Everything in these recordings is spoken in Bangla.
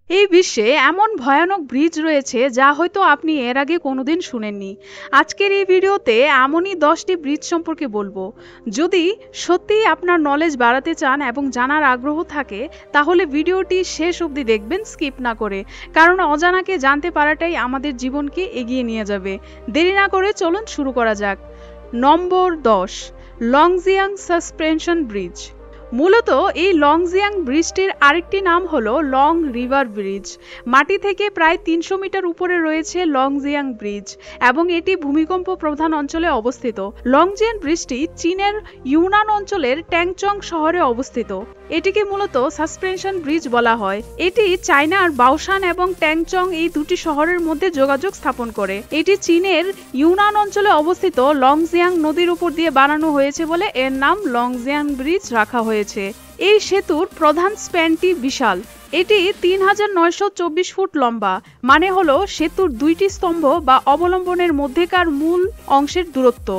এই বিশ্বে এমন ভয়ানক ব্রিজ রয়েছে যা হয়তো আপনি এর আগে কোনোদিন শুনেননি। আজকের এই ভিডিওতে এমনই 10টি ব্রিজ সম্পর্কে বলবো। যদি সত্যিই আপনার নলেজ বাড়াতে চান এবং জানার আগ্রহ থাকে তাহলে ভিডিওটি শেষ অবধি দেখবেন, স্কিপ না করে, কারণ অজানাকে জানতে পারাটাই আমাদের জীবনকে এগিয়ে নিয়ে যাবে। দেরি না করে চলুন শুরু করা যাক। নম্বর 10, লংজিয়াং সাসপেনশন ব্রিজ। মূলত এই লংজিয়াং ব্রিজটির আরেকটি নাম হলো লং রিভার ব্রিজ। মাটি থেকে প্রায় 300 মিটার উপরে রয়েছে লংজিয়াং ব্রিজ এবং এটি ভূমিকম্প প্রধান অঞ্চলে অবস্থিত। লংজিয়াং ব্রিজটি চীনের ইউনান অঞ্চলের ট্যাংচং শহরে অবস্থিত। এটিকে মূলত সাসপেনশন ব্রিজ বলা হয়। এটি চায়নার বাওশান এবং ট্যাংচং এই দুটি শহরের মধ্যে যোগাযোগ স্থাপন করে। এটি চীনের ইউনান অঞ্চলে অবস্থিত লংজিয়াং নদীর উপর দিয়ে বানানো হয়েছে বলে এর নাম লংজিয়াং ব্রিজ রাখা হয়েছে। এই সেতুর প্রধান স্প্যানটি বিশাল। এটি 3924 ফুট লম্বা, মানে হলো সেতুর দুইটি স্তম্ভ বা অবলম্বনের মধ্যেকার মূল অংশের দূরত্ব।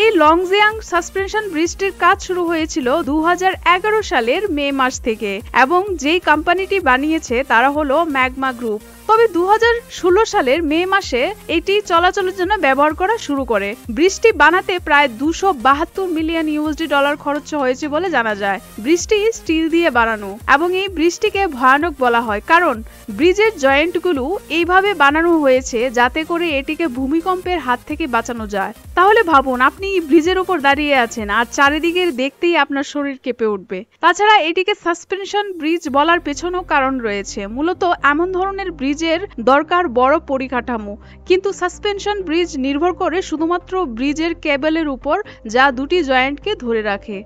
এই লংজিয়াং সাসপেনশন ব্রিজটির কাজ শুরু হয়েছিল 2011 সালের মে মাস থেকে এবং যেই কোম্পানিটি বানিয়েছে তারা হলো ম্যাগমা গ্রুপ। তবে 2016 সালের মে মাসে এটি চলাচলের জন্য ব্যবহার করা শুরু করে। ব্রিজটি বানাতে প্রায় 272 মিলিয়ন ইউএসডি ডলার খরচ হয়েছে বলে জানা যায়। ব্রিজটি স্টিল দিয়ে বানানো এবং এই ব্রিজটিকে ভয়ানক বলা হয় কারণ ব্রিজের জয়েন্টগুলো এইভাবে বানানো হয়েছে যাতে করে এটিকে ভূমিকম্পের হাত থেকে বাঁচানো যায়। তাহলে ভাবুন, আপনি ব্রিজের উপর দাঁড়িয়ে আছেন আর চারিদিকে দেখতেই আপনার শরীর কেঁপে উঠবে। তাছাড়া এটিকে সাসপেনশন ব্রিজ বলার পেছনেও কারণ রয়েছে। মূলত এমন ধরনের ব্রিজের দরকার বড় পরিকাঠামো, কিন্তু সাসপেনশন ব্রিজ নির্ভর করে শুধুমাত্র ব্রিজের কেবলের উপর যা দুটি জয়েন্টকে ধরে রাখে।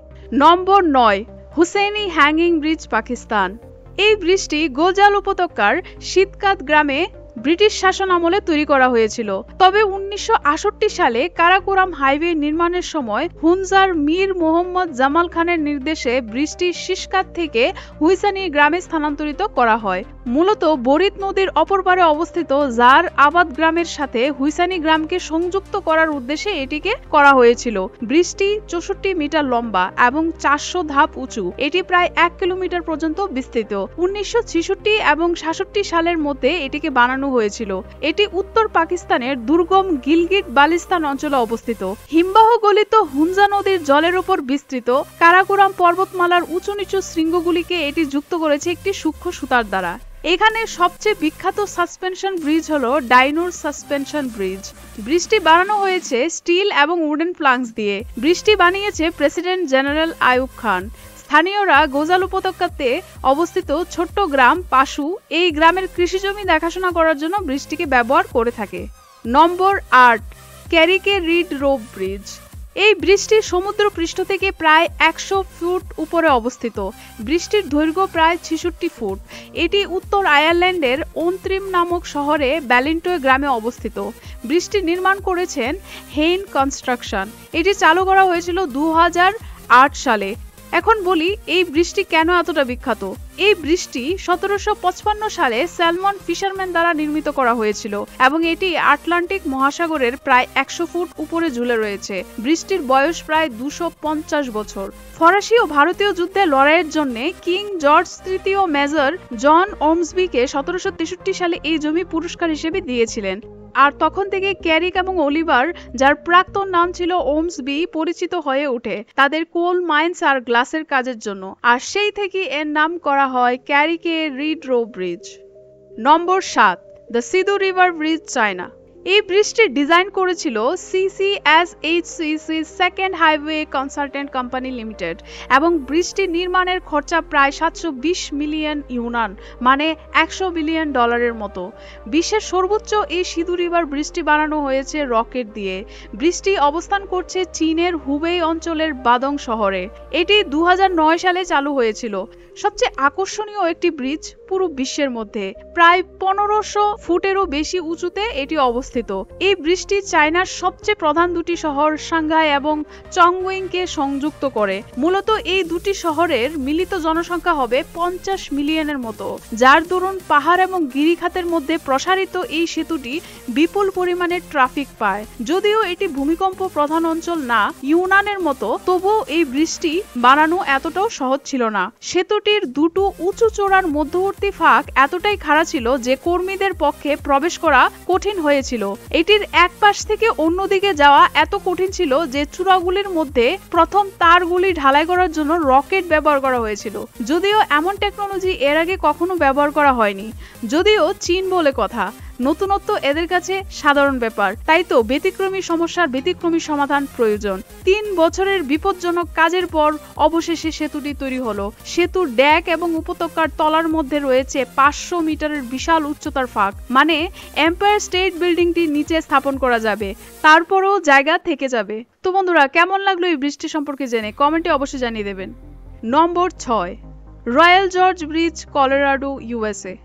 নম্বর 9, হুসেইনি হ্যাঙ্গিং ব্রিজ, পাকিস্তান। এই ব্রিজটি গোলজাল উপত্যকার শীতকাত গ্রামে ব্রিটিশ শাসন আমলে তৈরি করা হয়েছিল। তবে 1968 সালে কারাকোরাম হাইওয়ে নির্মাণের সময় হুনজার মীর মোহাম্মদ জামাল খানের নির্দেশে ব্রিজটি শীষকাত থেকে হুইসানি গ্রামে স্থানান্তরিত করা হয়। মূলত বরিত নদীর অপর পারে অবস্থিত জার আবাদ গ্রামের সাথে হুইসানি গ্রামকে সংযুক্ত করার উদ্দেশ্যে এটিকে করা হয়েছিল। ব্রিজটি 64 মিটার লম্বা এবং 400 ধাপ উঁচু। এটি প্রায় 1 কিলোমিটার পর্যন্ত বিস্তৃত। 1966 এবং 67 সালের মধ্যে এটিকে বানানো হয়েছিল। এটি উত্তর পাকিস্তানের দুর্গম গিলগিট বালিস্তান অঞ্চলে অবস্থিত। হিমবাহ গলিত হুনজা নদীর জলের উপর বিস্তৃত কারাকোরাম পর্বতমালার উঁচু নিচু শৃঙ্গগুলিকে এটি যুক্ত করেছে একটি সূক্ষ্ম সুতার দ্বারা। এখানে সবচেয়ে বিখ্যাত সাসপেনশন ব্রিজ হলো ডাইনোর সাসপেনশন ব্রিজ। ব্রিজটি বানানো হয়েছে স্টিল এবং উডেন প্লাঙ্কস দিয়ে। ব্রিজটি বানিয়েছে প্রেসিডেন্ট জেনারেল আইয়ুব খান। স্থানীয়রা গোজাল উপত্যকাতে অবস্থিত ছোট্ট গ্রাম পাশু এই গ্রামের কৃষিজমি দেখাশোনা করার জন্য ব্রিজটিকে ব্যবহার করে থাকে। নম্বর 8, ক্যারিকে রিড রোপ ব্রিজ। এই ব্রিজটি সমুদ্র পৃষ্ঠ থেকে প্রায় 100 ফুট উপরে অবস্থিত। ব্রিজটির দৈর্ঘ্য প্রায় 66 ফুট। এটি উত্তর আয়ারল্যান্ডের ওন্ত্রিম নামক শহরে ব্যালিন্টোয় গ্রামে অবস্থিত। ব্রিজটি নির্মাণ করেছেন হেইন কনস্ট্রাকশন। এটি চালু করা হয়েছিল 2008 সালে। এখন বলি এই ব্রিজটি কেন এতটা বিখ্যাত। এই ব্রিজটি 1755 সালে স্যালমন ফিশারম্যান দ্বারা নির্মিত করা হয়েছিল এবং এটি আটলান্টিক মহাসাগরের প্রায় 100 ফুট উপরে ঝুলে রয়েছে। ব্রিজটির বয়স প্রায় 250 বছর। ফরাসি ও ভারতীয় যুদ্ধে লড়াইয়ের জন্য কিং জর্জ তৃতীয় মেজর জন ওমসবিকে 1763 সালে এই জমি পুরস্কার হিসেবে দিয়েছিলেন। আর তখন থেকে ক্যারিক এবং অলিভার, যার প্রাক্তন নাম ছিল ওমসবি, পরিচিত হয়ে ওঠে তাদের কোল মাইন্স আর গ্লাসের কাজের জন্য। আর সেই থেকে এর নাম করা হয় ক্যারিকে রিড রো bridge. Number 7, the Sidu river bridge, China. এই ব্রিজটি ডিজাইন করেছিল CCSHCC second highway consultant company limited এবং ব্রিজটি নির্মাণের খরচা প্রায় 720 মিলিয়ন ইউনান, মানে 100 বিলিয়ন ডলারের মতো। বিশ্বের সর্বোচ্চ এই সিধু রিভার ব্রিজটি বানানো হয়েছে রকেট দিয়ে। ব্রিজটি অবস্থান করছে চীনের হুবেই অঞ্চলের বাদং শহরে। এটি 2009 সালে চালু হয়েছিল। সবচেয়ে আকর্ষণীয় একটি ব্রিজ পুরো বিশ্বের মধ্যে। প্রায় 1500 ফুটেরও বেশি উঁচুতে এটি অবস্থিত। অবস্থিত। এই ব্রিজটি চায়নার সবচেয়ে প্রধান দুটি শহর সাংহাই এবং চংওয়িংকে সংযুক্ত করে। মূলত এই দুটি শহরের মিলিত জনসংখ্যা হবে 50 মিলিয়নের মতো, যার দরুন পাহাড় এবং গিরিখাতের মধ্যে প্রসারিত এই সেতুটি বিপুল পরিমাণে ট্রাফিক পায়। যদিও এটি ভূমিকম্প প্রধান অঞ্চল না ইউনানের মতো, তবুও এই ব্রিজটি বানানো এতটাও সহজ ছিল না। সেতুটির দুটো উঁচু চূড়ার মধ্যবর্তী ফাঁক এতটাই খাড়া ছিল যে কর্মীদের পক্ষে প্রবেশ করা কঠিন হয়েছিল। এটির এক পাশ থেকে অন্যদিকে যাওয়া এত কঠিন ছিল যে চূড়াগুলির মধ্যে প্রথম তারগুলি ঢালাই করার জন্য রকেট ব্যবহার করা হয়েছিল। যদিও এমন টেকনোলজি এর আগে কখনো ব্যবহার করা হয়নি। যদিও চীন বলে কথা, নতুনত্ব এদের কাছে সাধারণ ব্যাপার। তাই তো ব্যতিক্রমী সমস্যার ব্যতিক্রমী সমাধান প্রয়োজন। 3 বছরের বিপজ্জনক কাজের পর অবশেষে সেতুটি তৈরি হলো। সেতুর ডেক এবং উপত্যকার তলার মধ্যে রয়েছে 500 মিটারের বিশাল উচ্চতার ফাঁক, মানে এম্পায়ার স্টেট বিল্ডিংটি নিচে স্থাপন করা যাবে, তারপরেও জায়গা থেকে যাবে। তো বন্ধুরা, কেমন লাগলো এই ব্রিজটি সম্পর্কে জেনে কমেন্টে অবশ্যই জানিয়ে দেবেন। নম্বর 6, royal George bridge, Colorado, USA.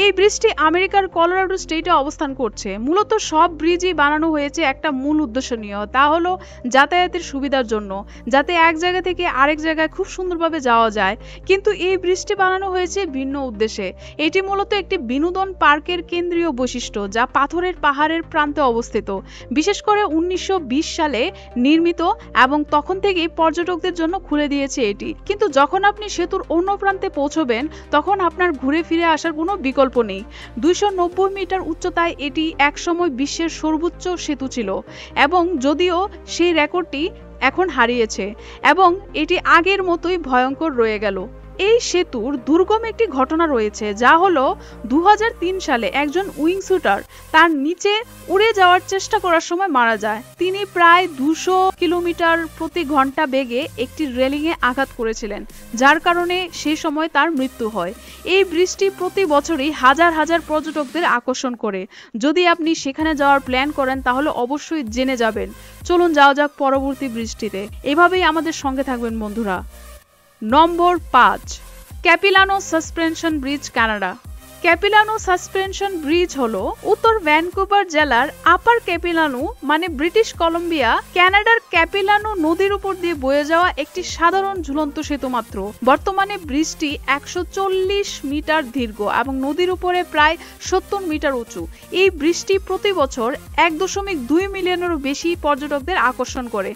এই ব্রিজটি আমেরিকার কলোরাডো স্টেটে অবস্থান করছে। মূলত সব ব্রিজই বানানো হয়েছে একটা মূল উদ্দেশ্য নিয়ে, তা হলো যাতায়াতের সুবিধার জন্য, যাতে এক জায়গা থেকে আরেক জায়গায় খুব সুন্দরভাবে যাওয়া যায়। কিন্তু এই ব্রিজটি বানানো হয়েছে ভিন্ন উদ্দেশ্যে। এটি মূলত একটি বিনোদন পার্কের কেন্দ্রীয় বৈশিষ্ট্য, যা পাথরের পাহাড়ের প্রান্তে অবস্থিত। বিশেষ করে 1920 সালে নির্মিত এবং তখন থেকেই পর্যটকদের জন্য খুলে দিয়েছে এটি। কিন্তু যখন আপনি সেতুর অন্য প্রান্তে পৌঁছবেন, তখন আপনার ঘুরে ফিরে আসার কোনো বিকল্প নেই। 290 মিটার উচ্চতায় এটি একসময় বিশ্বের সর্বোচ্চ সেতু ছিল, এবং যদিও সেই রেকর্ডটি এখন হারিয়েছে এবং এটি আগের মতোই ভয়ঙ্কর রয়ে গেল। এই সেতুর দুর্গম একটি ঘটনা রয়েছে, যা হলো 2003 সালে একজন উইং শুটার তার নিচে উড়ে যাওয়ার চেষ্টা করার সময় মারা যায়। তিনি প্রায় 200 কিলোমিটার প্রতি ঘন্টা বেগে একটি রেলিংয়ে আঘাত করেছিলেন, যার কারণে সেই সময় তার মৃত্যু হয়। এই ব্রিজটি প্রতি বছরই হাজার হাজার পর্যটকদের আকর্ষণ করে। যদি আপনি সেখানে যাওয়ার প্ল্যান করেন তাহলে অবশ্যই জেনে যাবেন। চলুন যাওয়া যাক পরবর্তী ব্রিজটিতে। এভাবেই আমাদের সঙ্গে থাকবেন বন্ধুরা। নম্বর 5, Capilano suspension bridge, Canada. Capilano suspension bridge হলো উত্তর ভ্যানকুভার জেলার আপার ক্যাপিলানো, মানে ব্রিটিশ কলম্বিয়া, কানাডার ক্যাপিলানো নদীর উপর দিয়ে বয়ে যাওয়া একটি সাধারণ ঝুলন্ত সেতু মাত্র। বর্তমানে ব্রিজটি 140 মিটার দীর্ঘ এবং নদীর উপরে প্রায় 70 মিটার উঁচু। এই ব্রিজটি প্রতি বছর 1.2 মিলিয়নেরও বেশি পর্যটকদের আকর্ষণ করে।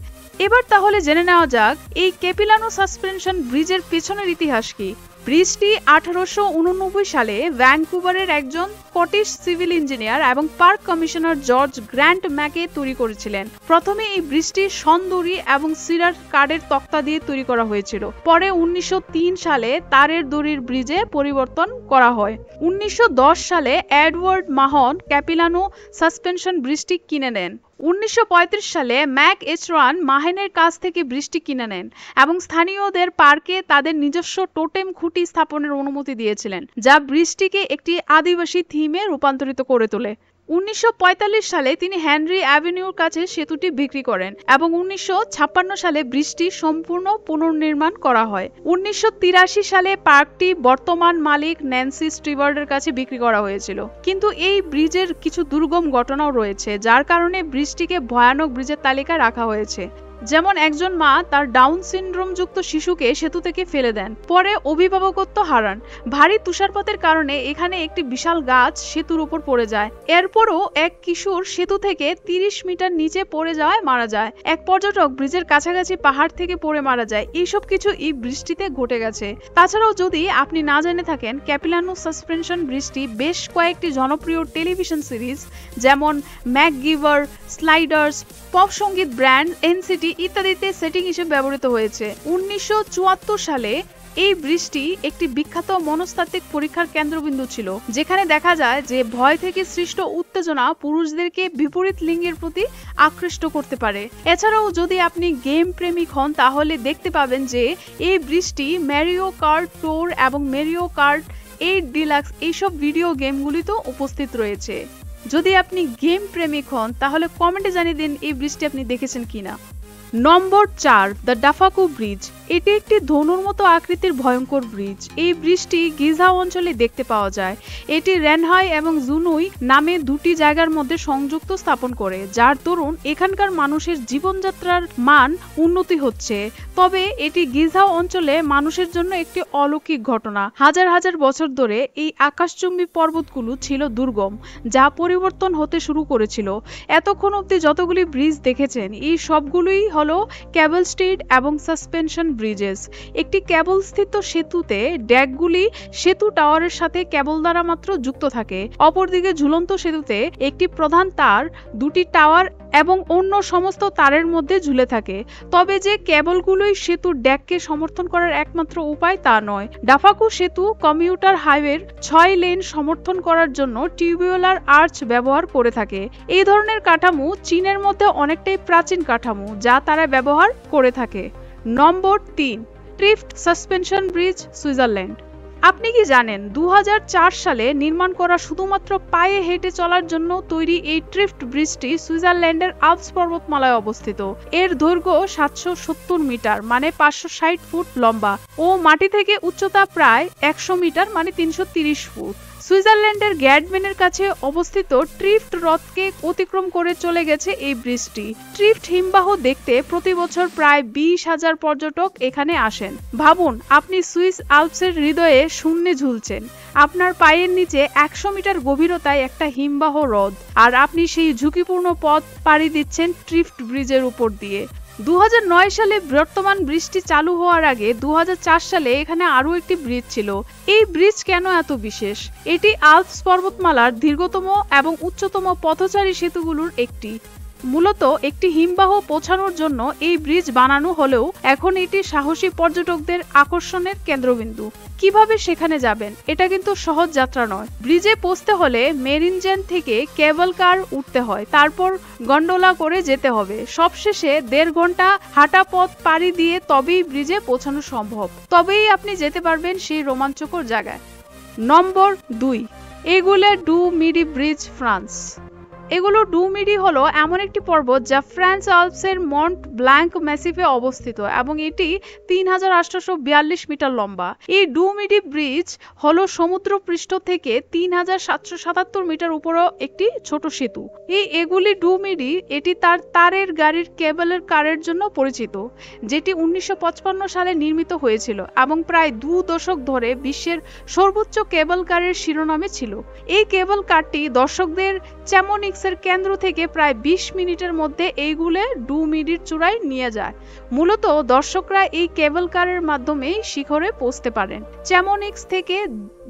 এবার তাহলে জেনে নেওয়া যাক এই ক্যাপিলানো সাসপেনশন ব্রিজের পেছনের ইতিহাস কি। ব্রিজটি 1889 সালে ভ্যানকুভারের একজন স্কটিশ সিভিল ইঞ্জিনিয়ার এবং পার্ক কমিশনার জর্জ গ্র্যান্ট ম্যাকে তৈরি করেছিলেন। প্রথমে এই ব্রিজটি শনদড়ি এবং সিডার কাঠের তক্তা দিয়ে তৈরি করা হয়েছিল। পরে 1903 সালে তারের দড়ির ব্রিজে পরিবর্তন করা হয়। 1910 সালে এডওয়ার্ড মাহন ক্যাপিলানো সাসপেনশন ব্রিজটি কিনে নেন। 1935 সালে ম্যাক এচরান মাহেনের কাছ থেকে ব্রিজটি কিনে নেন এবং স্থানীয়দের পার্কে তাদের নিজস্ব টোটেম খুঁটি স্থাপনের অনুমতি দিয়েছিলেন, যা ব্রিজটিকে একটি আদিবাসী থিমে রূপান্তরিত করে তোলে। 1945 সালে তিনি হেনরি অ্যাভিনিউর কাছে সেতুটি বিক্রি করেন এবং 1956 সালে ব্রিজটি সম্পূর্ণ পুনর্নির্মাণ করা হয়। 1983 সালে পার্কটি বর্তমান মালিক ন্যান্সি স্টিভার্ডের কাছে বিক্রি করা হয়েছিল। কিন্তু এই ব্রিজের কিছু দুর্গম ঘটনাও রয়েছে, যার কারণে ব্রিজটিকে ভয়ানক ব্রিজের তালিকায় রাখা হয়েছে। যেমন একজন মা তার ডাউন সিনড্রোম যুক্ত শিশুকে সেতু থেকে ফেলে দেন, পরে অভিভাবকত্ব হারান। ভারী তুষারপাতের কারণে এখানে একটি বিশাল গাছ সেতুর উপর পড়ে যায়। এরপরও এক কিশোর সেতু থেকে 30 মিটার নিচে পড়ে যাওয়ায় মারা যায়। এক পর্যটক ব্রিজের কাছাকাছি পাহাড় থেকে পড়ে মারা যায়। এইসব কিছু এই ব্রিজটিতে ঘটে গেছে। তাছাড়াও যদি আপনি না জেনে থাকেন, ক্যাপিলানো সাসপেনশন ব্রিজটি বেশ কয়েকটি জনপ্রিয় টেলিভিশন সিরিজ যেমন ম্যাকগিভার, স্লাইডার্স, পপ সঙ্গীত ব্র্যান্ড এনসিটি ইত্যাদিতে সেটিং হিসেবে ব্যবহৃত হয়েছে। 1974 সালে এই ব্রিজটি একটি বিখ্যাত মনস্তাত্ত্বিক পরীক্ষার কেন্দ্রবিন্দু ছিল, যেখানে দেখা যায় যে ভয় থেকে সৃষ্ট উত্তেজনা পুরুষদেরকে বিপরীত লিঙ্গের প্রতি আকৃষ্ট করতে পারে। এছাড়াও যদি আপনি গেম প্রেমিক হন তাহলে দেখতে পাবেন যে এই ব্রিজটি ম্যারিও কার্ট ট্যুর এবং ম্যারিও কার্ট 8 ডিলাক্স এইসব ভিডিও গেমগুলিতেও উপস্থিত রয়েছে। যদি আপনি গেম প্রেমিক হন তাহলে কমেন্টে জানিয়ে দিন এই ব্রিজটি আপনি দেখেছেন কিনা। নম্বর 4, দ্য ডাফাকু ব্রিজ। এটি একটি ধনুর মতো আকৃতির ভয়ঙ্কর ব্রিজ। এই ব্রিজটি গিজা অঞ্চলে দেখতে পাওয়া যায়। এটি রেনহাই এবং জুনুই নামে দুটি জায়গার মধ্যে সংযুক্ত স্থাপন করে, যার দরুন এখানকার মানুষের জীবনযাত্রার মান উন্নতি হচ্ছে। তবে এটি গিজা অঞ্চলে মানুষের জন্য একটি অলৌকিক ঘটনা। হাজার হাজার বছর ধরে এই আকাশচুম্বী পর্বতগুলো ছিল দুর্গম, যা পরিবর্তন হতে শুরু করেছিল। এতক্ষণ অবধি যতগুলি ব্রিজ দেখেছেন, এই সবগুলোই হলো কেবল স্টেড এবং সাসপেনশন ব্রিজেস। একটি কেবল স্থিত সেতুতে ডেকগুলি সেতু টাওয়ারের সাথে কেবল দ্বারা মাত্র যুক্ত থাকে। অপরদিকে ঝুলন্ত সেতুতে একটি প্রধান তার দুটি টাওয়ার এবং অন্য সমস্ত তারের মধ্যে ঝুলে থাকে। তবে যে কেবলগুলোই সেতুর ডেককে সমর্থন করার একমাত্র উপায় তা নয়। ডাফাকু সেতু কমিউটার হাইওয়ের 6 লেন সমর্থন করার জন্য টিউবুলার আর্চ ব্যবহার করে থাকে। এই ধরনের কাঠামো চীনের মধ্যে অনেকটাই প্রাচীন কাঠামো, যা তারা ব্যবহার করে থাকে। নম্বর 3, ট্রিফট সাসপেনশন ব্রিজ, সুইজারল্যান্ড। আপনি কি জানেন 2004 সালে নির্মাণ করা শুধুমাত্র পায়ে হেঁটে চলার জন্য তৈরি এই ট্রিফট ব্রিজটি সুইজারল্যান্ডের আল্পস পর্বতমালায় অবস্থিত। এর দৈর্ঘ্য 770 মিটার মানে 560 ফুট লম্বা ও মাটি থেকে উচ্চতা প্রায় 100 মিটার মানে 330 ফুট। সুইজারল্যান্ডের গ্যাডমেনের কাছে অবস্থিত ট্রিফট হ্রদকে অতিক্রম করে চলে গেছে এই ব্রিজটি। ট্রিফট হিমবাহ দেখতে প্রতি বছর প্রায় 20,000 পর্যটক এখানে আসেন। ভাবুন, আপনি সুইস আল্পসের হৃদয়ে শূন্যে ঝুলছেন। আপনার পায়ের নিচে 100 মিটার গভীরতায় একটা হিমবাহ হ্রদ, আর আপনি সেই ঝুঁকিপূর্ণ পথ পাড়ি দিচ্ছেন ট্রিফট ব্রিজের উপর দিয়ে। 2009 সালে বর্তমান ব্রিজটি চালু হওয়ার আগে 2004 সালে এখানে আরও একটি ব্রিজ ছিল। এই ব্রিজ কেন এত বিশেষ? এটি আল্পস পর্বতমালার দীর্ঘতম এবং উচ্চতম পথচারী সেতুগুলোর একটি। মূলত একটি হিমবাহ পৌঁছানোর জন্য এই ব্রিজ বানানো হলেও এখন এটি সাহসী পর্যটকদের আকর্ষণের কেন্দ্রবিন্দু। কিভাবে সেখানে যাবেন? এটা কিন্তু সহজ যাত্রা নয়। ব্রিজে পৌঁছতে হলে মেরিনজেন থেকে কেবল কার উঠতে হয়, তারপর গন্ডোলা করে যেতে হবে। সবশেষে 1.5 ঘন্টা হাঁটা পথ পাড়ি দিয়ে তবেই ব্রিজে পৌঁছানো সম্ভব। তবেই আপনি যেতে পারবেন সেই রোমাঞ্চকর জায়গায়। নম্বর 2, এগুলে ডু মিডি ব্রিজ, ফ্রান্স। এগুলো ডু মিডি হলো এমন একটি পর্বত যা ফ্রান্স আল্পসের মন্ট ব্ল্যাঙ্ক ম্যাসিফে অবস্থিত এবং এটি 3842 মিটার লম্বা। এই ডু মিডি ব্রিজ হলো সমুদ্র পৃষ্ঠ থেকে 3777 মিটার উপরও একটি ছোট সেতু। এই এগুলি ডু মিডি এটি তার তারের গাড়ির কেবলের কারের জন্য পরিচিত, যেটি 1955 সালে নির্মিত হয়েছিল এবং প্রায় 2 দশক ধরে বিশ্বের সর্বোচ্চ কেবল কারের শিরোনামে ছিল। এই কেবল কারটি দর্শকদের চ্যামনিক্স এর কেন্দ্র থেকে প্রায় 20 মিনিটের মধ্যে এইগুলো ডু মিডির চূড়ায় নিয়ে যায়। মূলত দর্শকরা এই কেবল কারের মাধ্যমে শিখরে পৌঁছতে পারেন। চ্যামনিক্স থেকে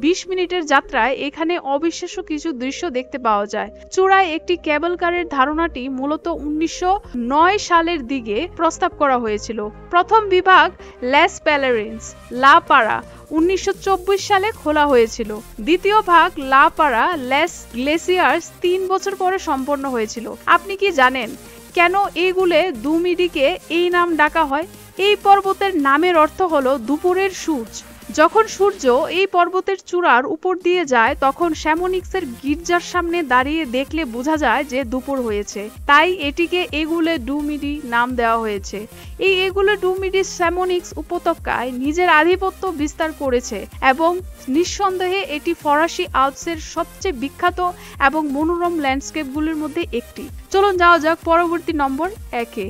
20 মিনিটের যাত্রায় এখানে অবিশ্বাস্য কিছু দৃশ্য দেখতে পাওয়া যায়। চূড়ায় একটি কেবল কারের ধারণাটি মূলত 1909 সালের দিকে প্রস্তাব করা হয়েছিল। প্রথম বিভাগ লেস প্যালেরিনস, লা পারা 1924 সালে খোলা হয়েছিল। দ্বিতীয় ভাগ লা পারা লেস গ্লেসিয়ার্স 3 বছর পরে সম্পন্ন হয়েছিল। আপনি কি জানেন কেন এইগুলো ডু মিডিকে এই নাম ডাকা হয়? এই পর্বতের নামের অর্থ হলো দুপুরের সূর্য। যখন সূর্য এই পর্বতের চূড়ার উপর দিয়ে যায় তখন চ্যামনিক্সের গির্জার সামনে দাঁড়িয়ে দেখলে বোঝা যায় যে দুপুর হয়েছে, তাই এটিকে এগুলে ডু মিডি নাম দেওয়া হয়েছে। এই এগুলে ডু মিডি চ্যামনিক্স উপত্যকায় নিজের আধিপত্য বিস্তার করেছে এবং নিঃসন্দেহে এটি ফরাসি আল্পসের সবচেয়ে বিখ্যাত এবং মনোরম ল্যান্ডস্কেপগুলির মধ্যে একটি। চলুন যাওয়া যাক পরবর্তী নম্বর 1-এ।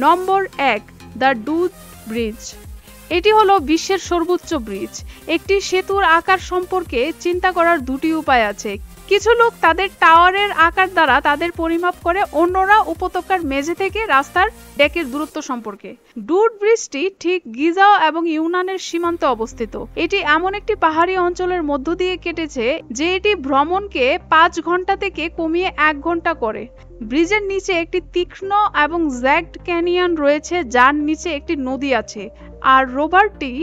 নম্বর 1, দ্য ডুজ ব্রিজ। এটি হলো বিশ্বের সর্বোচ্চ ব্রিজ। একটি সেতুর আকার সম্পর্কে চিন্তা করার দুটি উপায় আছে। কিছু লোক তাদের টাওয়ারের আকার দ্বারা তাদের পরিমাপ করে, অন্যরা উপত্যকার মেঝে থেকে রাস্তার ডেকের দূরত্ব সম্পর্কে। ডুড ব্রিজটি ঠিক গিজা এবং ইউনানের সীমান্তে অবস্থিত। এটি এমন একটি পাহাড়ি অঞ্চলের মধ্য দিয়ে কেটেছে যে এটি ভ্রমণকে 5 ঘন্টা থেকে কমিয়ে 1 ঘন্টা করে। ব্রিজের নিচে একটি তীক্ষ্ণ এবং জ্যাগড ক্যানিয়ন রয়েছে, যার নিচে একটি নদী আছে, আর রোভারটি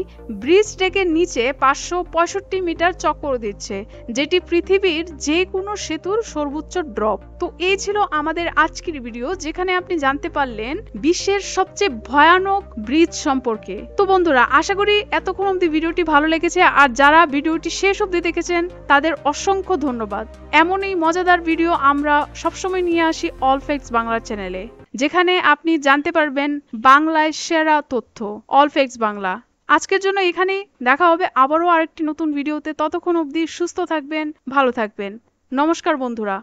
ব্রিজ ডেকের নিচে 565 মিটার চক্কর দিচ্ছে, যেটি পৃথিবীর যে কোনো সেতুর সর্বোচ্চ ড্রপ। তো এই ছিল আমাদের আজকের ভিডিও, যেখানে আপনি জানতে পারলেন বিশ্বের সবচেয়ে ভয়ানক ব্রিজ সম্পর্কে। তো বন্ধুরা, আশা করি এতক্ষণ অবধি ভিডিওটি ভালো লেগেছে, আর যারা ভিডিওটি শেষ অবধি দেখেছেন তাদের অসংখ্য ধন্যবাদ। এমনই মজাদার ভিডিও আমরা সবসময় নিয়ে আসি অল ফ্যাক্টস বাংলা চ্যানেলে। যেখানে আপনি জানতে পারবেন বাংলায় সেরা তথ্য। All facts Bangla. আজকের জন্য এখানেই, দেখা হবে আবারও আরেকটি নতুন ভিডিওতে। ততক্ষণ অবধি সুস্থ থাকবেন, ভালো থাকবেন। নমস্কার বন্ধুরা।